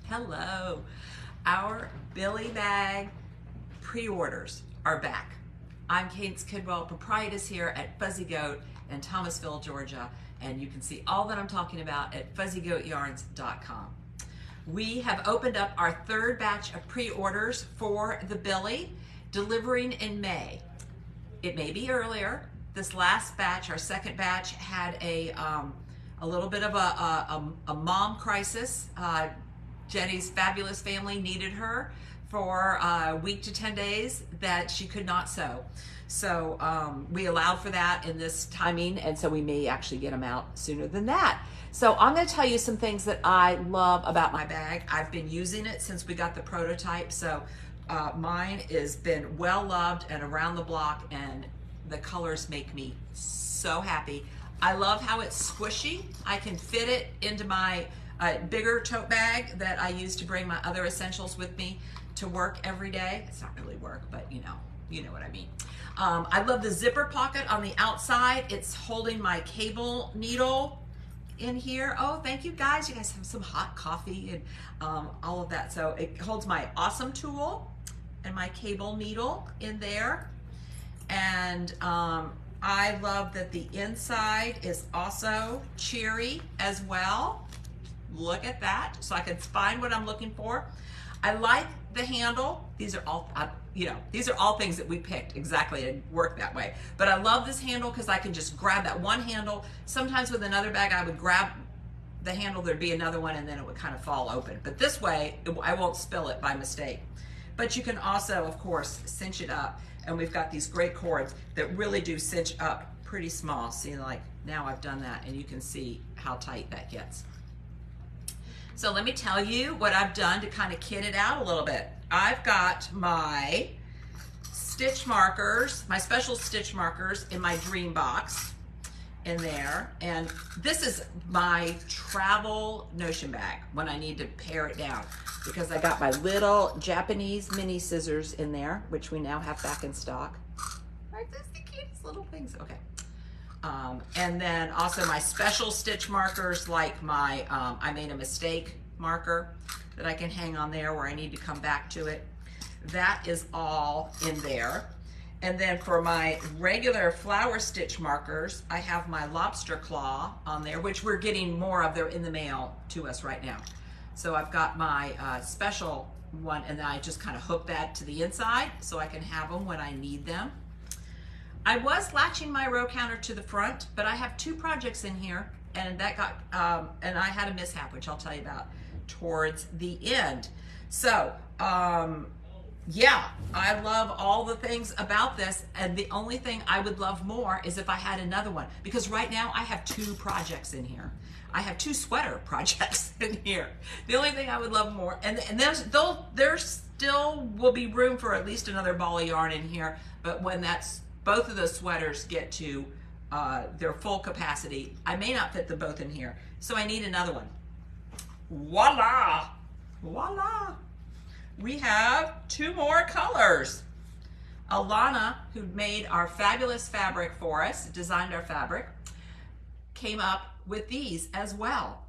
Hello. Our Billie bag pre-orders are back. I'm Kate Kidwell, proprietress here at Fuzzy Goat in Thomasville, Georgia, and you can see all that I'm talking about at fuzzygoatyarns.com. We have opened up our third batch of pre-orders for the Billie, delivering in May. It may be earlier. This last batch, our second batch, had a little bit of a mom crisis. Jenny's fabulous family needed her for a week to 10 days that she could not sew. So we allowed for that in this timing, and so we may actually get them out sooner than that. So I'm going to tell you some things that I love about my bag. I've been using it since we got the prototype, so mine has been well loved and around the block, and the colors make me so happy. I love how it's squishy. I can fit it into my bigger tote bag that I use to bring my other essentials with me to work every day. It's not really work, but you know what I mean. I love the zipper pocket on the outside. It's holding my cable needle in here. Oh, thank you guys. You guys have some hot coffee and all of that. So it holds my awesome tool and my cable needle in there. And I love that the inside is also cheery as well. Look at that, so I can find what I'm looking for. I like the handle. These are all, these are all things that we picked exactly to work that way. But I love this handle because I can just grab that one handle. Sometimes with another bag, I would grab the handle, there'd be another one, and then it would kind of fall open. But this way, I won't spill it by mistake. But you can also, of course, cinch it up. And we've got these great cords that really do cinch up pretty small. See, like now I've done that, and you can see how tight that gets. So let me tell you what I've done to kind of kit it out a little bit. I've got my stitch markers, my special stitch markers in my dream box in there. And this is my travel notion bag when I need to pare it down, because I got my little Japanese mini scissors in there, which we now have back in stock. Aren't those the cutest little things? Okay. And then also my special stitch markers, like my I made a mistake marker that I can hang on there where I need to come back to it. That is all in there. And then for my regular flower stitch markers, I have my lobster claw on there, which we're getting more of. They're in the mail to us right now. So I've got my special one, and then I just kind of hook that to the inside so I can have them when I need them. I was latching my row counter to the front, but I have two projects in here, and that got, and I had a mishap, which I'll tell you about towards the end. So, yeah, I love all the things about this, and the only thing I would love more is if I had another one, because right now I have two projects in here. I have two sweater projects in here. The only thing I would love more, and there still will be room for at least another ball of yarn in here, but when both of those sweaters get to their full capacity, I may not fit them both in here, so I need another one. Voila! Voila! We have two more colors. Alana, who made our fabulous fabric for us, designed our fabric, came up with these as well.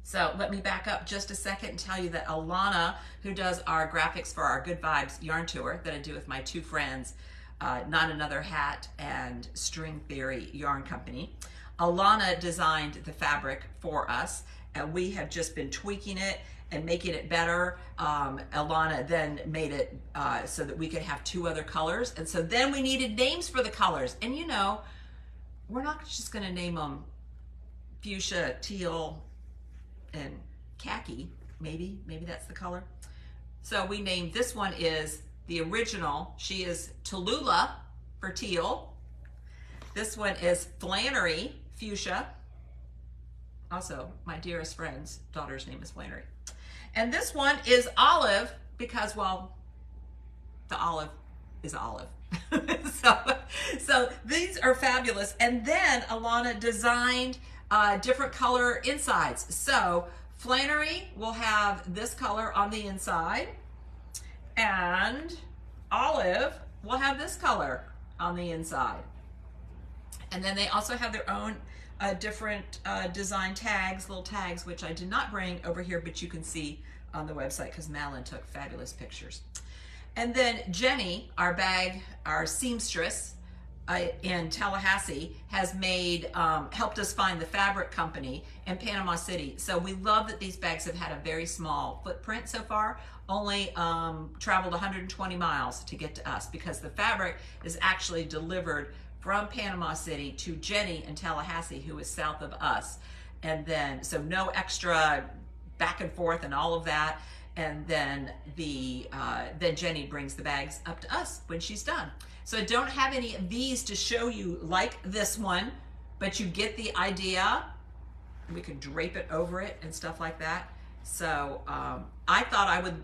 So let me back up just a second and tell you that Alana, who does our graphics for our Good Vibes yarn tour that I do with my two friends, Not Another Hat and String Theory Yarn Company, Alana designed the fabric for us, and we have just been tweaking it and making it better. Alana then made it so that we could have two other colors, and so then we needed names for the colors. And you know, we're not just going to name them fuchsia, teal, and khaki. Maybe that's the color. So we named this one is the original. She is Tallulah for teal. This one is Flannery fuchsia. Also, my dearest friend's daughter's name is Flannery. And this one is olive because, well, the olive is olive. so these are fabulous. And then Alana designed different color insides. So Flannery will have this color on the inside, and olive will have this color on the inside. And then they also have their own different design tags, little tags, which I did not bring over here, but you can see on the website because Malin took fabulous pictures. And then Jenny, our seamstress in Tallahassee, has made, helped us find the fabric company in Panama City. So we love that these bags have had a very small footprint so far, only traveled 120 miles to get to us, because the fabric is actually delivered from Panama City to Jenny in Tallahassee, who is south of us. And then, so no extra back and forth and all of that. And then then Jenny brings the bags up to us when she's done. So I don't have any of these to show you like this one, but you get the idea. We can drape it over it and stuff like that. So I thought I would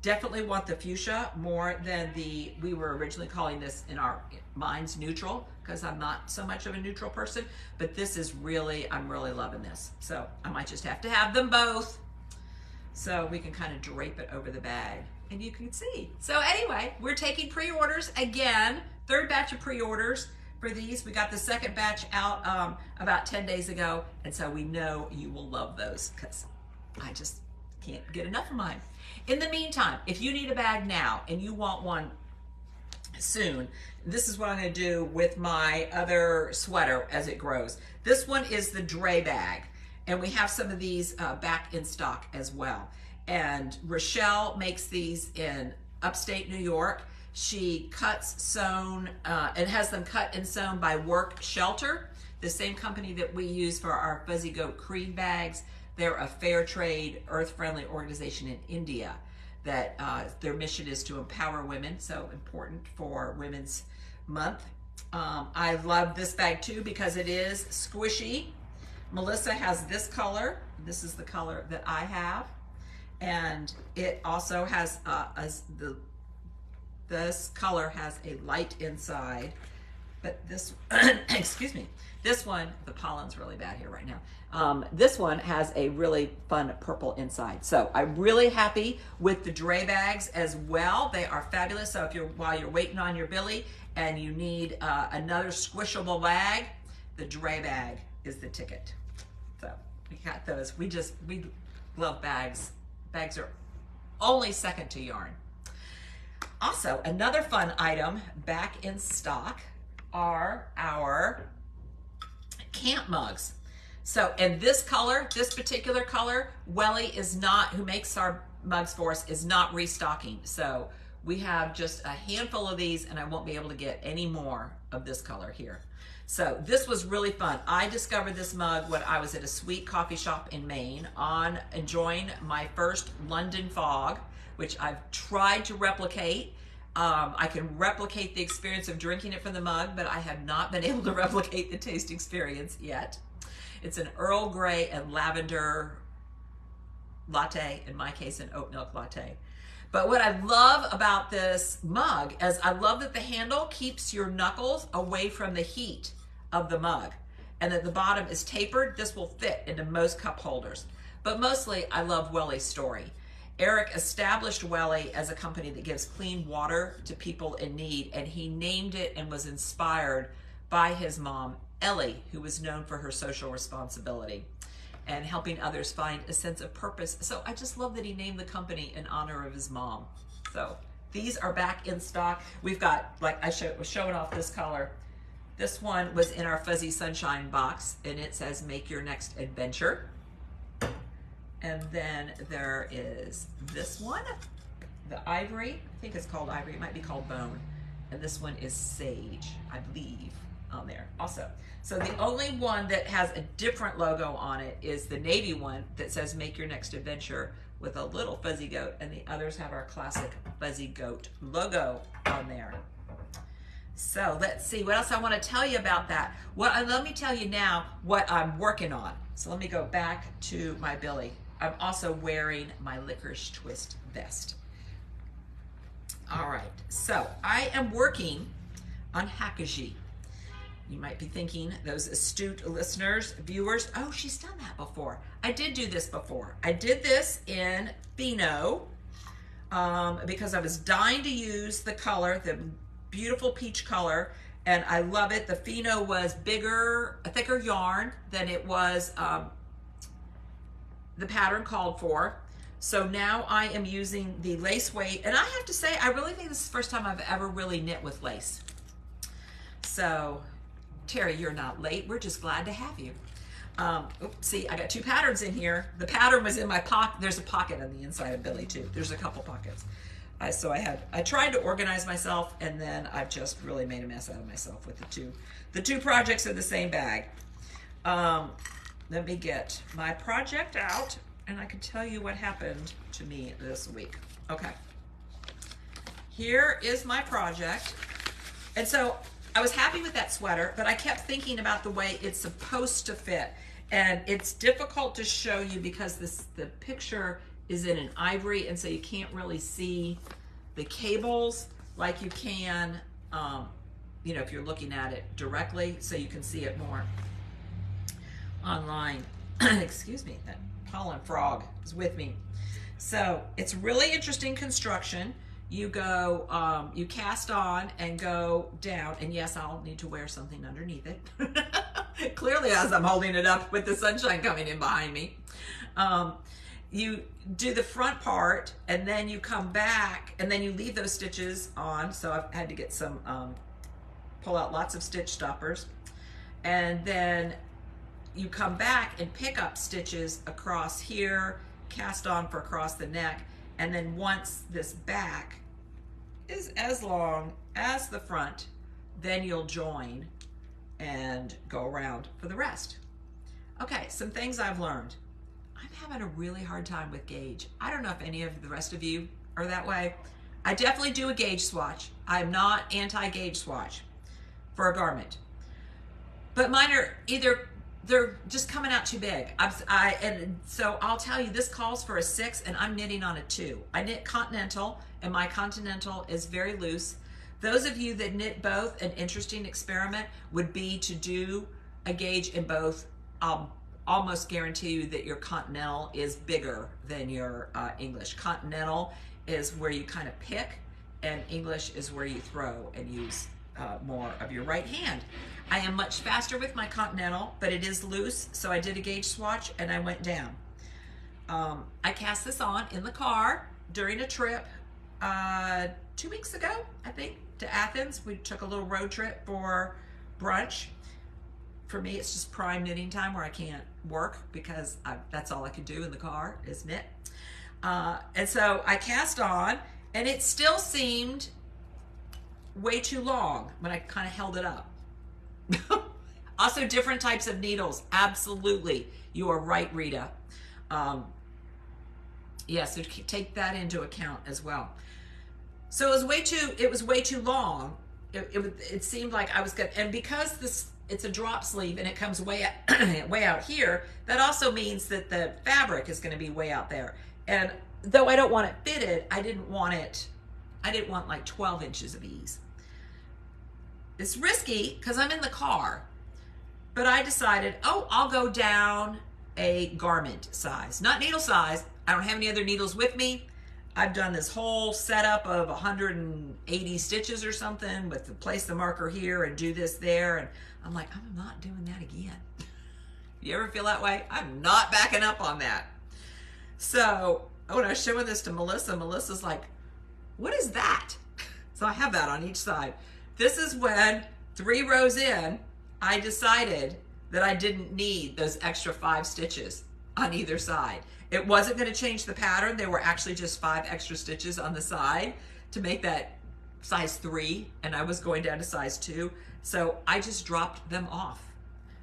definitely want the fuchsia more than we were originally calling this in our minds neutral, because I'm not so much of a neutral person, but this is really, I'm really loving this. So I might just have to have them both so we can kind of drape it over the bag and you can see. So anyway, we're taking pre-orders again, third batch of pre-orders for these. We got the second batch out about 10 days ago, and so we know you will love those because I just can't get enough of mine. In the meantime, if you need a bag now and you want one soon, this is what I'm going to do with my other sweater as it grows. This one is the Dre bag, and we have some of these back in stock as well. And Rochelle makes these in upstate New York. She cuts, sewn, and has them cut and sewn by Work Shelter, the same company that we use for our Fuzzy Goat Creed bags. They're a fair trade, earth-friendly organization in India that their mission is to empower women, so important for Women's Month. I love this bag too because it is squishy. Melissa has this color. This is the color that I have. And it also has, this color has a light inside, but this, excuse me, this one, the pollen's really bad here right now. This one has a really fun purple inside. So I'm really happy with the Dre bags as well. They are fabulous. So if while you're waiting on your Billie and you need another squishable bag, the Dre bag is the ticket. So we got those. We love bags. Bags are only second to yarn. Also, another fun item back in stock are our camp mugs. So, and this color, this particular color, Welly is not, who makes our mugs for us, is not restocking. So we have just a handful of these and I won't be able to get any more of this color here. So this was really fun. I discovered this mug when I was at a sweet coffee shop in Maine enjoying my first London fog, which I've tried to replicate. I can replicate the experience of drinking it from the mug, but I have not been able to replicate the taste experience yet. It's an Earl Grey and lavender latte, in my case an oat milk latte. But what I love about this mug is I love that the handle keeps your knuckles away from the heat of the mug, and that the bottom is tapered. This will fit into most cup holders. But mostly I love Welly's story. Eric established Welly as a company that gives clean water to people in need, and he named it and was inspired by his mom, Ellie, who was known for her social responsibility and helping others find a sense of purpose. So I just love that he named the company in honor of his mom. So these are back in stock. We've got, like I was showing off this color. This one was in our Fuzzy Sunshine box, and it says, "Make your next adventure." And then there is this one, the ivory. I think it's called ivory. It might be called bone. And this one is sage, I believe, on there also. So the only one that has a different logo on it is the navy one that says "Make your next adventure" with a little fuzzy goat, and the others have our classic fuzzy goat logo on there. So let's see what else I want to tell you about that. Let me tell you now what I'm working on. So let me go back to my Billie. I'm also wearing my Licorice Twist vest. All right, so I am working on Hakuji. You might be thinking, those astute listeners, viewers, oh, she's done that before. I did do this before. I did this in Pheno because I was dying to use the color, the beautiful peach color, and I love it. The Fino was bigger, a thicker yarn than it was the pattern called for. So now I am using the lace weight, and I have to say, I really think this is the first time I've ever really knit with lace. So, Terry, you're not late. We're just glad to have you. Oops, see, I got two patterns in here. The pattern was in my pocket. There's a pocket on the inside of Billie too. There's a couple pockets. So I tried to organize myself, and then I've just really made a mess out of myself with the two projects in the same bag. Let me get my project out, and I can tell you what happened to me this week. Okay. Here is my project. And so I was happy with that sweater, but I kept thinking about the way it's supposed to fit. And it's difficult to show you because the picture is in an ivory, and so you can't really see the cables like you can, you know, if you're looking at it directly, so you can see it more online. Excuse me, that pollen frog is with me. So it's really interesting construction. You go, you cast on and go down, and yes, I'll need to wear something underneath it. Clearly, as I'm holding it up with the sunshine coming in behind me. You do the front part, and then you come back, and then you leave those stitches on. So I've had to get some, pull out lots of stitch stoppers. And then you come back and pick up stitches across here, cast on for across the neck. And then once this back is as long as the front, then you'll join and go around for the rest. Okay, some things I've learned. I'm having a really hard time with gauge. I don't know if any of the rest of you are that way. I definitely do a gauge swatch. I'm not anti-gauge swatch for a garment. But mine are either, they're just coming out too big. And so I'll tell you, this calls for a 6, and I'm knitting on a 2. I knit continental, and my continental is very loose. Those of you that knit both, an interesting experiment would be to do a gauge in both. I'll almost guarantee you that your continental is bigger than your English. Continental is where you kind of pick, and English is where you throw and use more of your right hand. I am much faster with my continental, but it is loose, so I did a gauge swatch and I went down. I cast this on in the car during a trip 2 weeks ago, I think, to Athens. We took a little road trip for brunch. For me, it's just prime knitting time where I can't work because that's all I can do in the car is knit. And so I cast on, and it still seemed way too long when I kind of held it up. Also, different types of needles. Absolutely. You are right, Rita. Yes, so take that into account as well. So it was way too long. It seemed like I was gonna, and because it's a drop sleeve and it comes way out here, that also means that the fabric is going to be way out there. And though I don't want it fitted, I didn't want like 12 inches of ease. It's risky because I'm in the car, but I decided, oh, I'll go down a garment size, not needle size. I don't have any other needles with me. I've done this whole setup of 180 stitches or something with the place the marker here and do this there. And I'm like, I'm not doing that again. You ever feel that way? I'm not backing up on that. So when I was showing this to Melissa, Melissa's like, what is that? So I have that on each side. This is when 3 rows in, I decided that I didn't need those extra 5 stitches on either side. It wasn't going to change the pattern. There were actually just 5 extra stitches on the side to make that size 3, and I was going down to size 2. So I just dropped them off.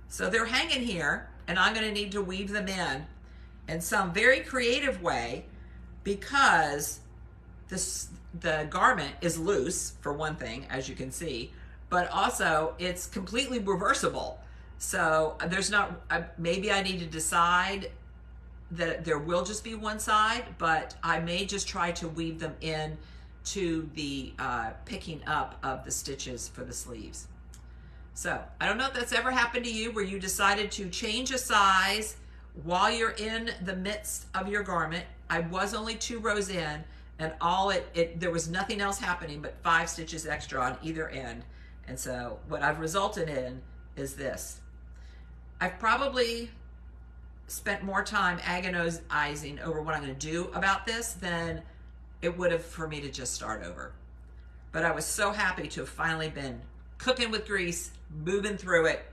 So they're hanging here, and I'm going to need to weave them in some very creative way because the garment is loose, for one thing, as you can see, but also it's completely reversible. So there's not, maybe I need to decide that there will just be one side, but I may just try to weave them in to the picking up of the stitches for the sleeves. So I don't know if that's ever happened to you where you decided to change a size while you're in the midst of your garment. I was only 2 rows in, and there was nothing else happening but 5 stitches extra on either end. And so what I've resulted in is this. I've probably spent more time agonizing over what I'm going to do about this than it would have for me to just start over. But I was so happy to have finally been cooking with grease, moving through it,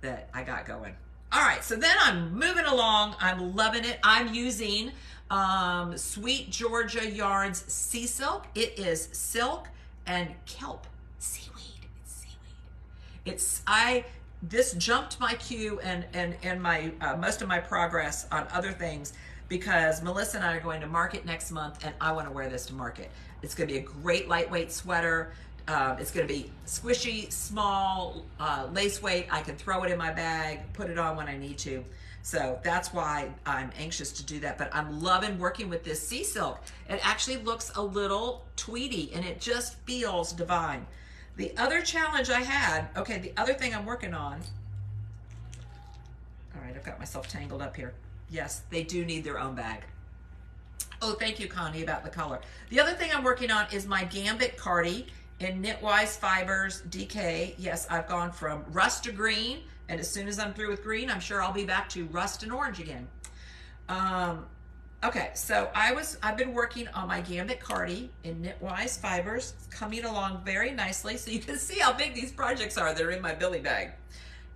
that I got going. All right, so then I'm moving along. I'm loving it. I'm using Sweet Georgia Yarns SeaSilk. It is silk and kelp. Seaweed. It's seaweed. This jumped my queue and my most of my progress on other things because Melissa and I are going to market next month, and I want to wear this to market. It's going to be a great lightweight sweater. It's going to be squishy, small, lace weight. I can throw it in my bag, put it on when I need to. So that's why I'm anxious to do that. But I'm loving working with this SeaSilk. It actually looks a little tweedy, and it just feels divine. The other challenge I had, okay, the other thing I'm working on, all right, I've got myself tangled up here. Yes, they do need their own bag. Oh, thank you, Connie, about the color. The other thing I'm working on is my Gambit Cardigan in Knitwise Fibers DK. Yes, I've gone from rust to green, and as soon as I'm through with green, I'm sure I'll be back to rust and orange again. Okay, so I've been working on my Gambit Cardigan in Knitwise Fibers. It's coming along very nicely, so you can see how big these projects are that are in my Billie bag.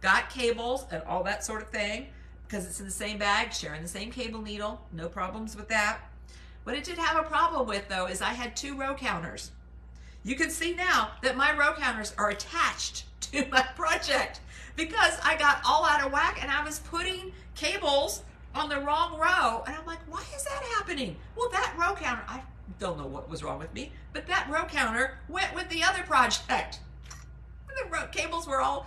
Got cables and all that sort of thing, because it's in the same bag, sharing the same cable needle, no problems with that. What it did have a problem with, though, is I had 2 row counters. You can see now that my row counters are attached to my project because I got all out of whack and I was putting cables on the wrong row. And I'm like, why is that happening? Well, that row counter, I don't know what was wrong with me, but that row counter went with the other project. The row cables were all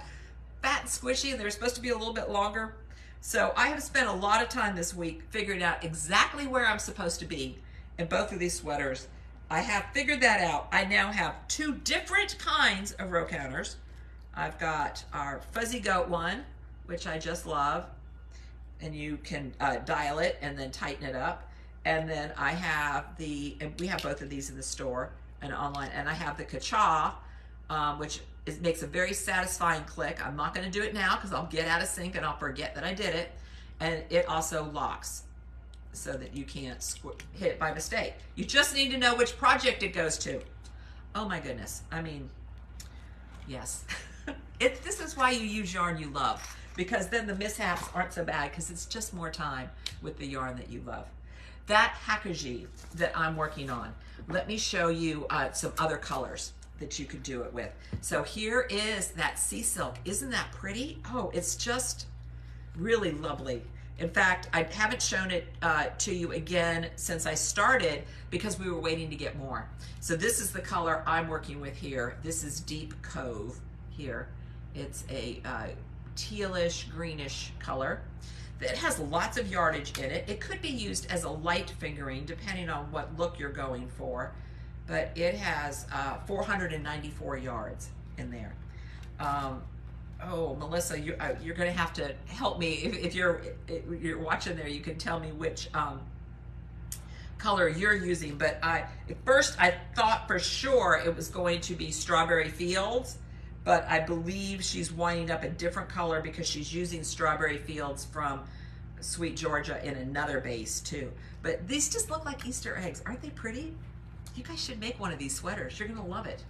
fat and squishy, and they were supposed to be a little bit longer. So I have spent a lot of time this week figuring out exactly where I'm supposed to be in both of these sweaters. I have figured that out. I now have 2 different kinds of row counters. I've got our fuzzy goat one, which I just love, and you can dial it and then tighten it up. And then I have and we have both of these in the store and online, and I have the Ka-Cha, which makes a very satisfying click. I'm not going to do it now because I'll get out of sync and I'll forget that I did it. And it also locks so that you can't hit it by mistake. You just need to know which project it goes to. Oh my goodness. I mean, yes. This is why you use yarn you love, because then the mishaps aren't so bad because it's just more time with the yarn that you love. That Hakuji that I'm working on, let me show you some other colors that you could do it with. So here is that SeaSilk. Isn't that pretty? Oh, it's just really lovely. In fact, I haven't shown it to you again since I started because we were waiting to get more. So this is the color I'm working with here. This is Deep Cove here. It's a tealish, greenish color. It has lots of yardage in it. It could be used as a light fingering depending on what look you're going for, but it has 494 yards in there. Oh, Melissa, you're going to have to help me. If you're watching there, you can tell me which color you're using. But at first I thought for sure it was going to be Strawberry Fields, but I believe she's winding up a different color because she's using Strawberry Fields from Sweet Georgia in another base too. But these just look like Easter eggs. Aren't they pretty? You guys should make one of these sweaters. You're going to love it.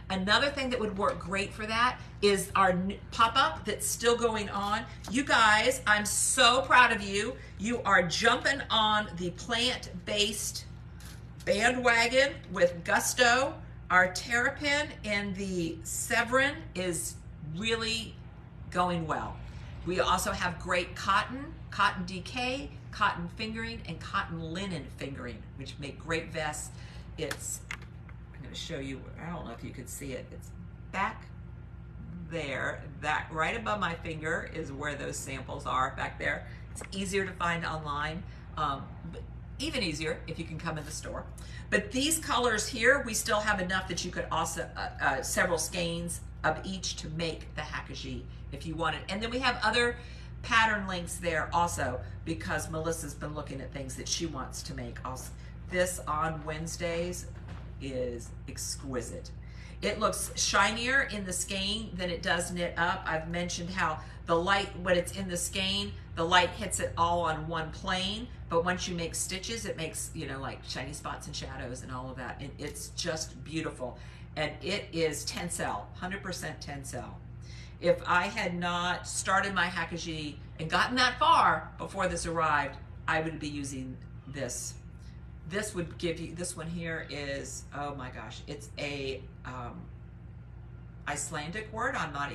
Another thing that would work great for that is our pop-up that's still going on. You guys, I'm so proud of you. You are jumping on the plant-based bandwagon with gusto. Our Terrapin and the Severin is really going well. We also have great cotton DK, cotton fingering, and cotton linen fingering, which make great vests. I'm going to show you, I don't know if you can see it. It's back there. That right above my finger is where those samples are back there. It's easier to find online, but even easier if you can come in the store. But these colors here, we still have enough that you could also, several skeins of each to make the Hakuji if you wanted. And then we have other pattern links there also because Melissa's been looking at things that she wants to make also. This on Wednesdays is exquisite. It looks shinier in the skein than it does knit up. I've mentioned how the light, when it's in the skein, the light hits it all on one plane, but once you make stitches, it makes, you know, like shiny spots and shadows and all of that. And it's just beautiful. And it is tencel, 100% tencel. If I had not started my Hakuji and gotten that far before this arrived, I would be using this. This would give you, this one here is, oh my gosh, it's a Icelandic word. I'm not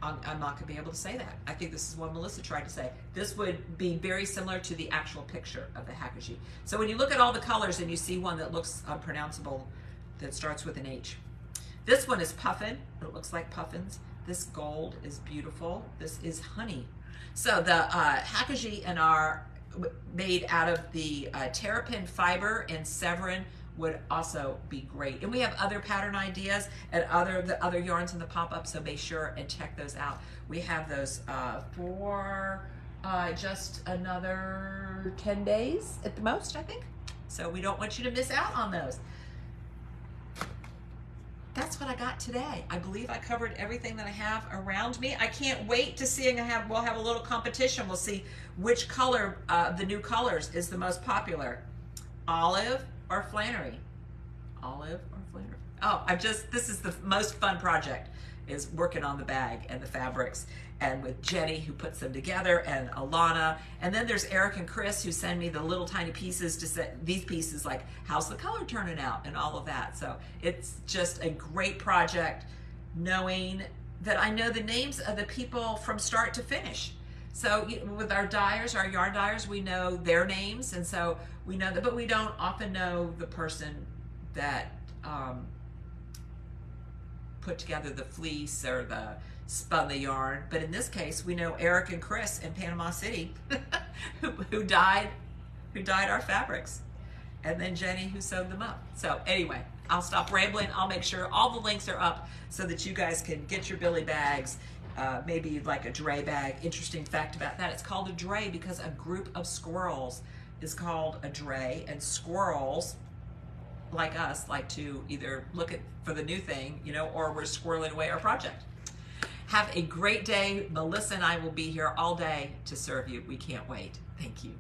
gonna be able to say that. I think this is what Melissa tried to say. This would be very similar to the actual picture of the Hakuji. So when you look at all the colors and you see one that looks unpronounceable, that starts with an H. This one is puffin. It looks like puffins. This gold is beautiful. This is honey. So the Hakuji and our made out of the terrapin fiber and Severin would also be great. And we have other pattern ideas and the other yarns in the pop-up, so be sure and check those out. We have those for just another 10 days at the most, I think. So we don't want you to miss out on those. That's what I got today. I believe I covered everything that I have around me. I can't wait to see, we'll have a little competition. We'll see which color, the new colors, is the most popular. Olive or Flannery? Olive or Flannery? Oh, this is the most fun project, is working on the bag and the fabrics, and with Jenny, who puts them together, and Alana, and then there's Eric and Chris, who send me the little tiny pieces to set these pieces, like how's the color turning out and all of that. So it's just a great project, knowing that I know the names of the people from start to finish. So with our dyers, our yarn dyers, we know their names, and so we know that, but we don't often know the person that put together the fleece or spun the yarn. But in this case, we know Eric and Chris in Panama City who dyed our fabrics, and then Jenny, who sewed them up. So anyway, I'll stop rambling. I'll make sure all the links are up so that you guys can get your Billie bags. Maybe like a dray bag. Interesting fact about that, it's called a dray because a group of squirrels is called a dray, and squirrels like us like to either look for the new thing, you know, or we're squirreling away our project. Have a great day. Melissa and I will be here all day to serve you. We can't wait. Thank you.